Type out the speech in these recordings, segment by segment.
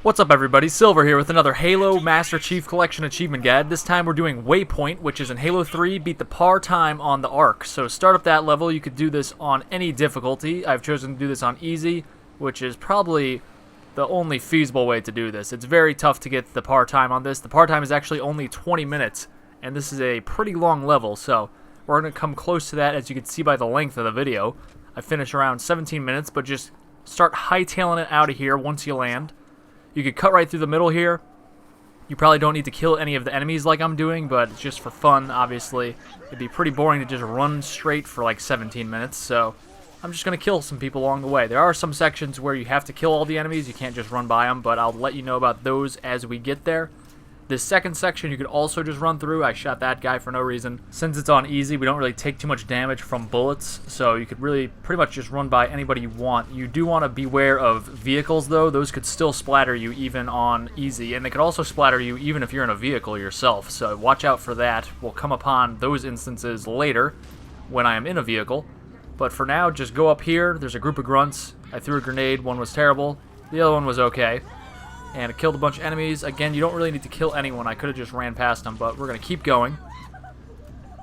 What's up everybody, Silver here with another Halo Master Chief Collection Achievement Guide. This time we're doing Waypoint, which is in Halo 3, beat the par time on the Ark. So start up that level, you could do this on any difficulty. I've chosen to do this on easy, which is probably the only feasible way to do this. It's very tough to get the par time on this. The par time is actually only 20 minutes, and this is a pretty long level, so we're going to come close to that as you can see by the length of the video. I finish around 17 minutes, but just start hightailing it out of here once you land. You could cut right through the middle here. You probably don't need to kill any of the enemies like I'm doing, but just for fun, obviously. It'd be pretty boring to just run straight for like 17 minutes, so I'm just going to kill some people along the way. There are some sections where you have to kill all the enemies. You can't just run by them, but I'll let you know about those as we get there. This second section you could also just run through. I shot that guy for no reason. Since it's on easy, we don't really take too much damage from bullets, so you could really pretty much just run by anybody you want. You do want to beware of vehicles though. Those could still splatter you even on easy, and they could also splatter you even if you're in a vehicle yourself, so watch out for that. We'll come upon those instances later when I am in a vehicle, but for now just go up here. There's a group of grunts. I threw a grenade. One was terrible. The other one was okay. And it killed a bunch of enemies. Again, you don't really need to kill anyone. I could have just ran past them, but we're going to keep going.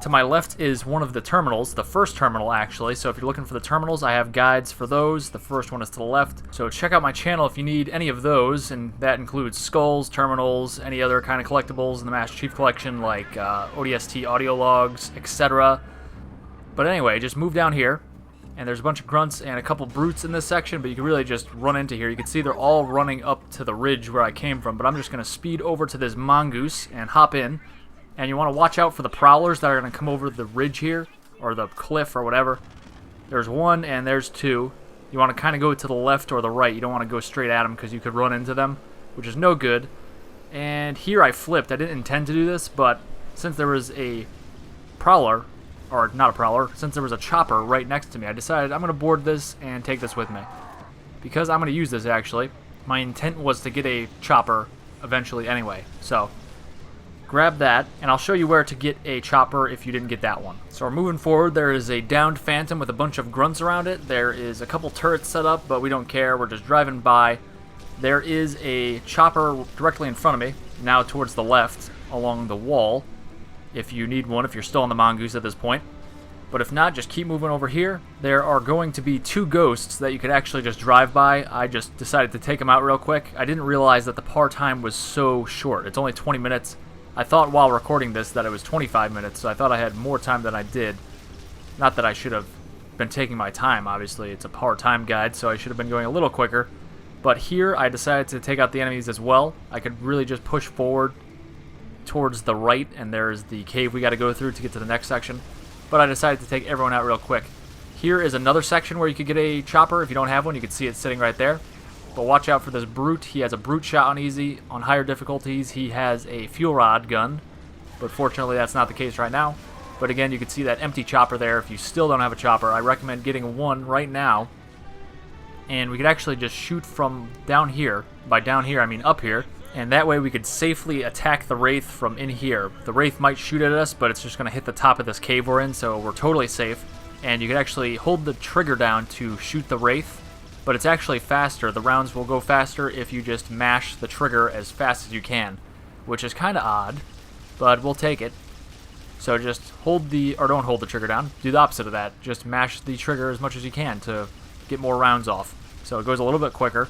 To my left is one of the terminals, the first terminal actually. So if you're looking for the terminals, I have guides for those. The first one is to the left. So check out my channel if you need any of those, and that includes skulls, terminals, any other kind of collectibles in the Master Chief Collection like ODST audio logs, etc. But anyway, just move down here. And there's a bunch of grunts and a couple brutes in this section, but you can really just run into here. You can see they're all running up to the ridge where I came from, but I'm just going to speed over to this mongoose and hop in. And you want to watch out for the prowlers that are going to come over the ridge here, or the cliff or whatever. There's one and there's two. You want to kind of go to the left or the right. You don't want to go straight at them because you could run into them, which is no good. And here I flipped. I didn't intend to do this, but since there was a prowler, or not a prowler, since there was a chopper right next to me, I decided I'm going to board this and take this with me. Because I'm going to use this actually. My intent was to get a chopper eventually anyway. So, grab that, and I'll show you where to get a chopper if you didn't get that one. So we're moving forward. There is a downed Phantom with a bunch of grunts around it. There is a couple turrets set up, but we don't care. We're just driving by. There is a chopper directly in front of me, now towards the left, along the wall. If you need one, if you're still on the mongoose at this point. But if not, just keep moving over here. There are going to be two ghosts that you could actually just drive by. I just decided to take them out real quick. I didn't realize that the par time was so short. It's only 20 minutes. I thought while recording this that it was 25 minutes, so I thought I had more time than I did. Not that I should have been taking my time, obviously. It's a par time guide, so I should have been going a little quicker. But here, I decided to take out the enemies as well. I could really just push forward towards the right, and there's the cave we got to go through to get to the next section. But I decided to take everyone out real quick. Here is another section where you could get a chopper. If you don't have one, you can see it sitting right there. But watch out for this brute. He has a brute shot on easy. On higher difficulties, he has a fuel rod gun. But fortunately, that's not the case right now. But again, you can see that empty chopper there. If you still don't have a chopper, I recommend getting one right now. And we could actually just shoot from down here. By down here, I mean up here. And that way we could safely attack the Wraith from in here. The Wraith might shoot at us, but it's just going to hit the top of this cave we're in, so we're totally safe. And you can actually hold the trigger down to shoot the Wraith, but it's actually faster. The rounds will go faster if you just mash the trigger as fast as you can, which is kind of odd, but we'll take it. So just hold the, or don't hold the trigger down, do the opposite of that. Just mash the trigger as much as you can to get more rounds off. So it goes a little bit quicker.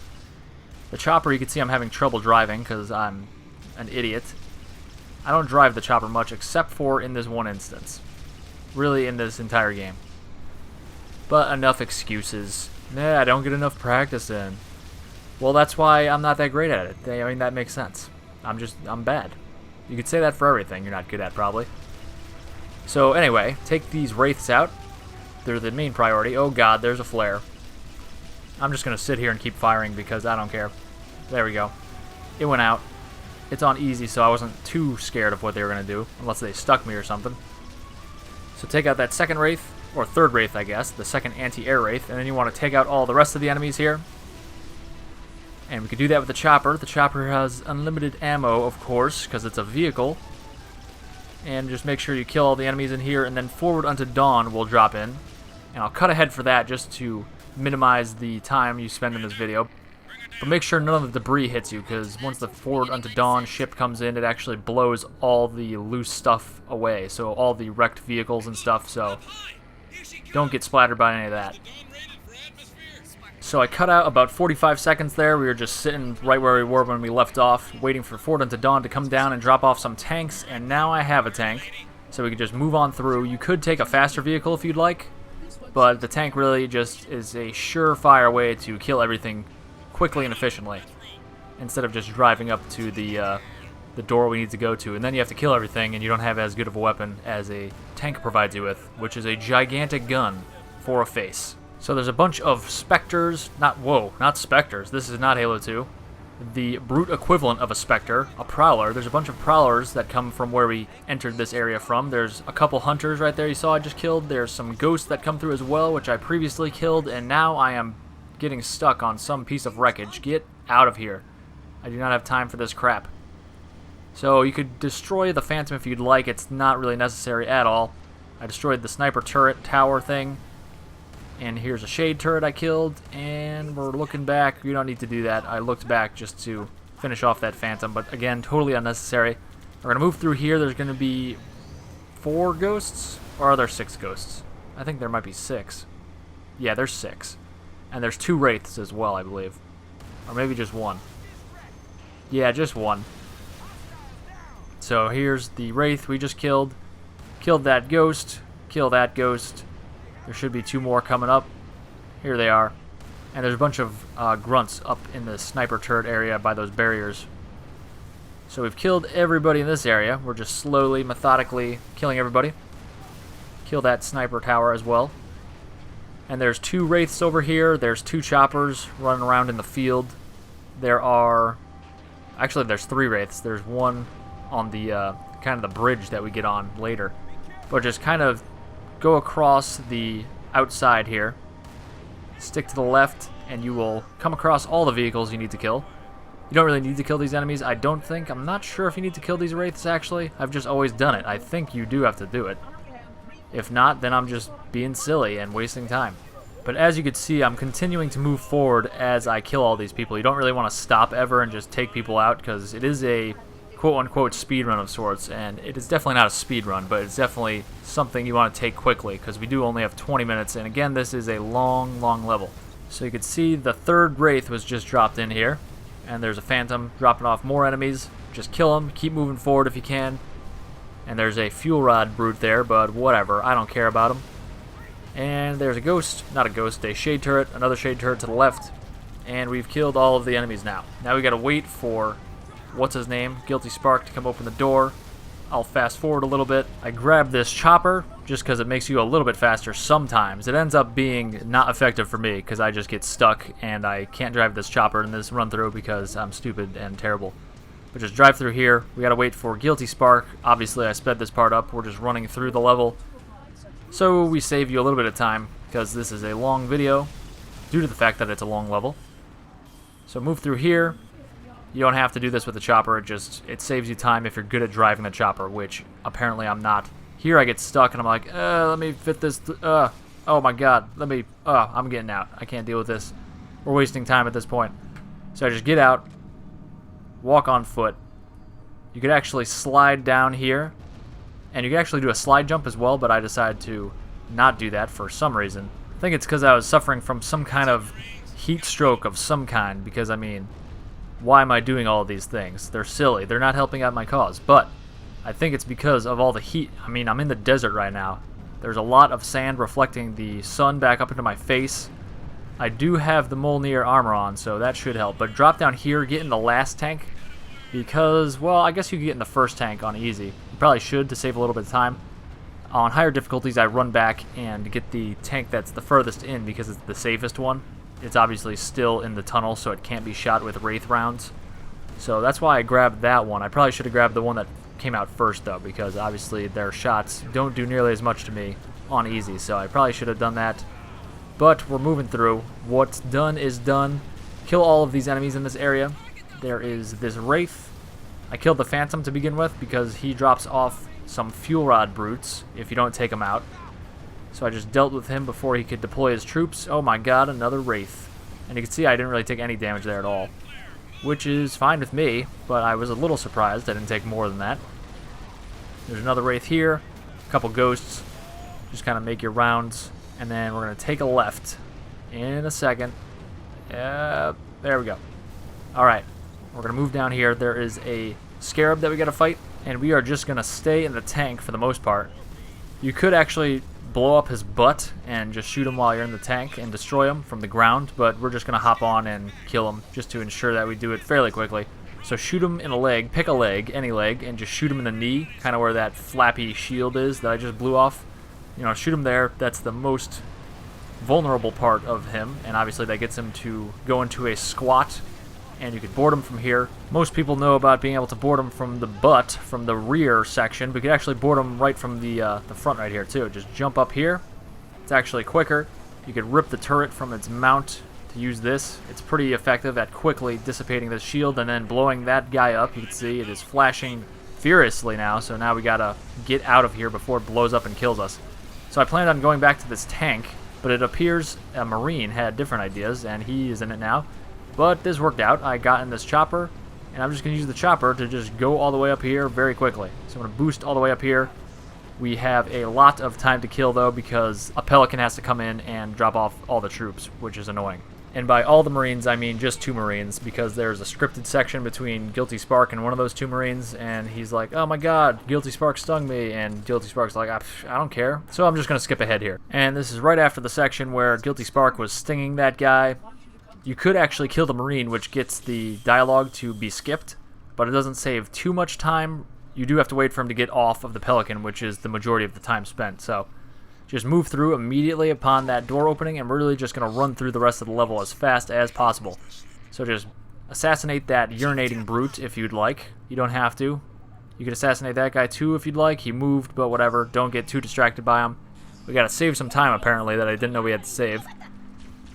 The chopper, you can see I'm having trouble driving because I'm an idiot. I don't drive the chopper much except for in this one instance. Really in this entire game. But enough excuses. Nah, I don't get enough practice in. Well, that's why I'm not that great at it. I mean, that makes sense. I'm bad. You could say that for everything you're not good at, probably. So anyway, take these wraiths out. They're the main priority. Oh god, there's a flare. I'm just going to sit here and keep firing because I don't care. There we go. It went out. It's on easy, so I wasn't too scared of what they were going to do, unless they stuck me or something. So take out that second Wraith, or third Wraith, I guess, the second anti-air Wraith, and then you want to take out all the rest of the enemies here. And we can do that with the chopper. The chopper has unlimited ammo, of course, because it's a vehicle. And just make sure you kill all the enemies in here, and then Forward Unto Dawn will drop in. And I'll cut ahead for that just to minimize the time you spend in this video. But make sure none of the debris hits you, because once the Forward Unto Dawn ship comes in, it actually blows all the loose stuff away. So all the wrecked vehicles and stuff, so don't get splattered by any of that. So I cut out about 45 seconds there. We were just sitting right where we were when we left off, waiting for Forward Unto Dawn to come down and drop off some tanks, and now I have a tank, so we can just move on through. You could take a faster vehicle if you'd like, but the tank really just is a surefire way to kill everything quickly and efficiently, instead of just driving up to the door we need to go to, and then you have to kill everything, and you don't have as good of a weapon as a tank provides you with, which is a gigantic gun for a face. So there's a bunch of specters, not specters, this is not Halo 2, the brute equivalent of a specter, a prowler. There's a bunch of prowlers that come from where we entered this area from. There's a couple hunters right there you saw I just killed. There's some ghosts that come through as well, which I previously killed, and now I am getting stuck on some piece of wreckage. Get out of here. I do not have time for this crap. So you could destroy the Phantom if you'd like. It's not really necessary at all. I destroyed the sniper turret tower thing. And here's a shade turret I killed. And we're looking back. You don't need to do that. I looked back just to finish off that Phantom. But again, totally unnecessary. We're going to move through here. There's going to be 4 ghosts. Or are there 6 ghosts? I think there might be 6. Yeah, there's 6. And there's 2 wraiths as well, I believe. Or maybe just 1. Yeah, just 1. So here's the wraith we just killed. Killed that ghost. Kill that ghost. There should be 2 more coming up. Here they are. And there's a bunch of grunts up in the sniper turret area by those barriers. So we've killed everybody in this area. We're just slowly, methodically killing everybody. Kill that sniper tower as well. And there's 2 wraiths over here. There's 2 choppers running around in the field. Actually, there's 3 wraiths. There's 1 on the kind of the bridge that we get on later. But just kind of go across the outside here. Stick to the left, and you will come across all the vehicles you need to kill. You don't really need to kill these enemies, I don't think. I'm not sure if you need to kill these wraiths, actually. I've just always done it. I think you do have to do it. If not, then I'm just being silly and wasting time. But as you can see, I'm continuing to move forward as I kill all these people. You don't really want to stop ever and just take people out, because it is a quote-unquote speed run of sorts, and it is definitely not a speed run, but it's definitely something you want to take quickly, because we do only have 20 minutes, and again, this is a long, long level. So you can see the 3rd wraith was just dropped in here, and there's a Phantom dropping off more enemies. Just kill them, keep moving forward if you can. And there's a fuel rod brute there, but whatever, I don't care about them. And there's a ghost, not a ghost, a shade turret, another shade turret to the left. And we've killed all of the enemies now. Now we gotta wait for, what's his name, Guilty Spark, to come open the door. I'll fast forward a little bit. I grab this chopper just because it makes you a little bit faster sometimes. It ends up being not effective for me because I just get stuck and I can't drive this chopper in this run through because I'm stupid and terrible. But just drive through here. We gotta wait for Guilty Spark. Obviously I sped this part up. We're just running through the level. So we save you a little bit of time because this is a long video due to the fact that it's a long level. So move through here. You don't have to do this with the chopper, it saves you time if you're good at driving the chopper, which apparently I'm not. Here I get stuck and I'm like, let me fit this, oh my god, I'm getting out. I can't deal with this. We're wasting time at this point. So I just get out, walk on foot. You could actually slide down here, and you could actually do a slide jump as well, but I decided to not do that for some reason. I think it's because I was suffering from some kind of heat stroke of some kind, because I mean, why am I doing all of these things? They're silly. They're not helping out my cause. But I think it's because of all the heat. I mean, I'm in the desert right now. There's a lot of sand reflecting the sun back up into my face. I do have the Mjolnir armor on, so that should help. But drop down here, get in the last tank, because, well, I guess you could get in the first tank on easy. You probably should to save a little bit of time. On higher difficulties, I run back and get the tank that's the furthest in because it's the safest one. It's obviously still in the tunnel, so it can't be shot with wraith rounds. So that's why I grabbed that one. I probably should have grabbed the one that came out first, though, because obviously their shots don't do nearly as much to me on easy, so I probably should have done that. But we're moving through. What's done is done. Kill all of these enemies in this area. There is this wraith. I killed the Phantom to begin with because he drops off some fuel rod brutes if you don't take him out. So I just dealt with him before he could deploy his troops. Oh my god, another wraith. And you can see I didn't really take any damage there at all, which is fine with me, but I was a little surprised I didn't take more than that. There's another Wraith here, a couple Ghosts. Just kind of make your rounds, and then we're going to take a left in a second. There we go. Alright, we're going to move down here. There is a Scarab that we got to fight, and we are just going to stay in the tank for the most part. You could actually blow up his butt and just shoot him while you're in the tank and destroy him from the ground, but we're just going to hop on and kill him just to ensure that we do it fairly quickly. So shoot him in a leg, pick a leg, any leg, and just shoot him in the knee, kind of where that flappy shield is that I just blew off. You know, shoot him there. That's the most vulnerable part of him, and obviously that gets him to go into a squat, and you could board him from here. Most people know about being able to board him from the butt, from the rear section, but you could actually board him right from the front right here too. Just jump up here. It's actually quicker. You could rip the turret from its mount to use this. It's pretty effective at quickly dissipating the shield and then blowing that guy up. You can see it is flashing furiously now, so now we gotta get out of here before it blows up and kills us. So I planned on going back to this tank, but it appears a Marine had different ideas, and he is in it now. But this worked out. I got in this chopper, and I'm just going to use the chopper to just go all the way up here very quickly. So I'm going to boost all the way up here. We have a lot of time to kill, though, because a Pelican has to come in and drop off all the troops, which is annoying. And by all the Marines, I mean just 2 Marines, because there's a scripted section between Guilty Spark and one of those 2 Marines, and he's like, oh my god, Guilty Spark stung me, and Guilty Spark's like, I don't care. So I'm just going to skip ahead here. And this is right after the section where Guilty Spark was stinging that guy. You could actually kill the Marine, which gets the dialogue to be skipped, but it doesn't save too much time. You do have to wait for him to get off of the Pelican, which is the majority of the time spent. So just move through immediately upon that door opening, and we're really just going to run through the rest of the level as fast as possible. So just assassinate that urinating brute if you'd like. You don't have to. You can assassinate that guy too if you'd like. He moved, but whatever. Don't get too distracted by him. We got to save some time, apparently, that I didn't know we had to save.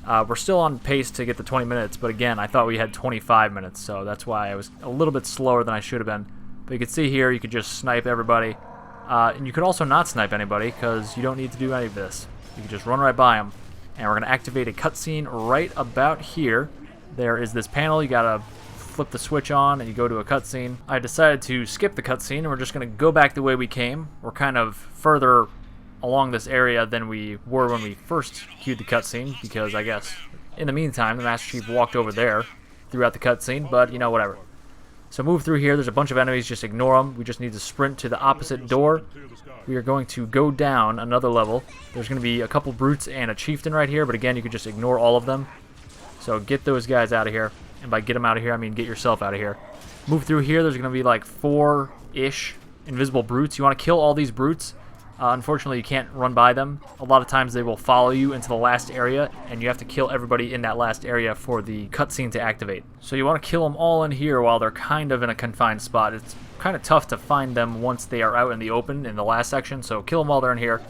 We're still on pace to get to 20 minutes, but again, I thought we had 25 minutes, so that's why I was a little bit slower than I should have been. But you can see here, you could just snipe everybody. And you could also not snipe anybody, because you don't need to do any of this. You can just run right by them. And we're going to activate a cutscene right about here. There is this panel, you got to flip the switch on, and you go to a cutscene. I decided to skip the cutscene, and we're just going to go back the way we came. We're kind of further along this area than we were when we first queued the cutscene, because I guess in the meantime the Master Chief walked over there throughout the cutscene, but you know, whatever. So move through here. There's a bunch of enemies, just ignore them. We just need to sprint to the opposite door. We are going to go down another level. There's going to be a couple brutes and a chieftain right here, but again, you can just ignore all of them. So get those guys out of here, and by get them out of here, I mean get yourself out of here. Move through here. There's going to be like 4-ish invisible brutes. You want to kill all these brutes. Unfortunately, you can't run by them. A lot of times they will follow you into the last area, and you have to kill everybody in that last area for the cutscene to activate. So you want to kill them all in here while they're kind of in a confined spot. It's kind of tough to find them once they are out in the open in the last section, so kill them while they're in here.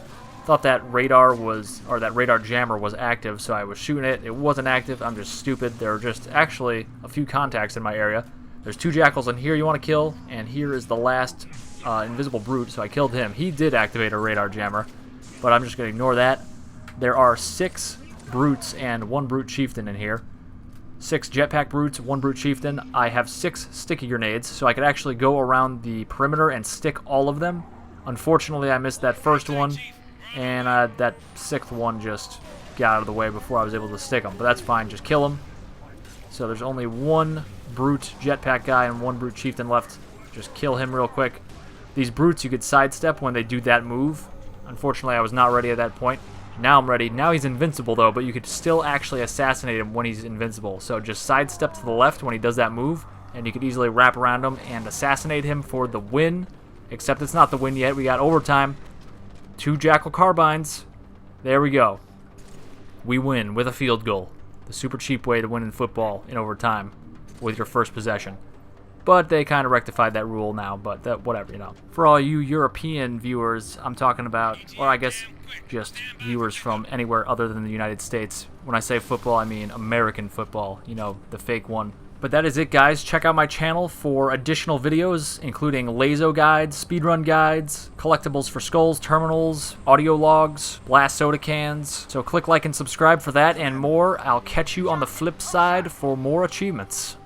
Thought that radar was, or that radar jammer was active, so I was shooting it. It wasn't active. I'm just stupid. There are just actually a few contacts in my area. There's 2 jackals in here you want to kill, and here is the last invisible brute, so I killed him. He did activate a radar jammer, but I'm just going to ignore that. There are 6 brutes and 1 brute chieftain in here. 6 jetpack brutes, 1 brute chieftain. I have 6 sticky grenades, so I could actually go around the perimeter and stick all of them. Unfortunately, I missed that first one, and that 6th one just got out of the way before I was able to stick them, but that's fine. Just kill them. So there's only 1 brute jetpack guy and 1 brute chieftain left. Just kill him real quick. These brutes you could sidestep when they do that move. Unfortunately, I was not ready at that point. Now I'm ready. Now he's invincible, though, but you could still actually assassinate him when he's invincible. So just sidestep to the left when he does that move, and you could easily wrap around him and assassinate him for the win. Except it's not the win yet. We got overtime. 2 Jackal Carbines. There we go. We win with a field goal. The super cheap way to win in football in overtime with your first possession. But they kind of rectified that rule now, but that, whatever, you know. For all you European viewers, I'm talking about, or I guess just viewers from anywhere other than the United States. When I say football, I mean American football, you know, the fake one But that is it, guys. Check out my channel for additional videos, including lazo guides, speedrun guides, collectibles for skulls, terminals, audio logs, blast soda cans. So click like and subscribe for that and more. I'll catch you on the flip side for more achievements.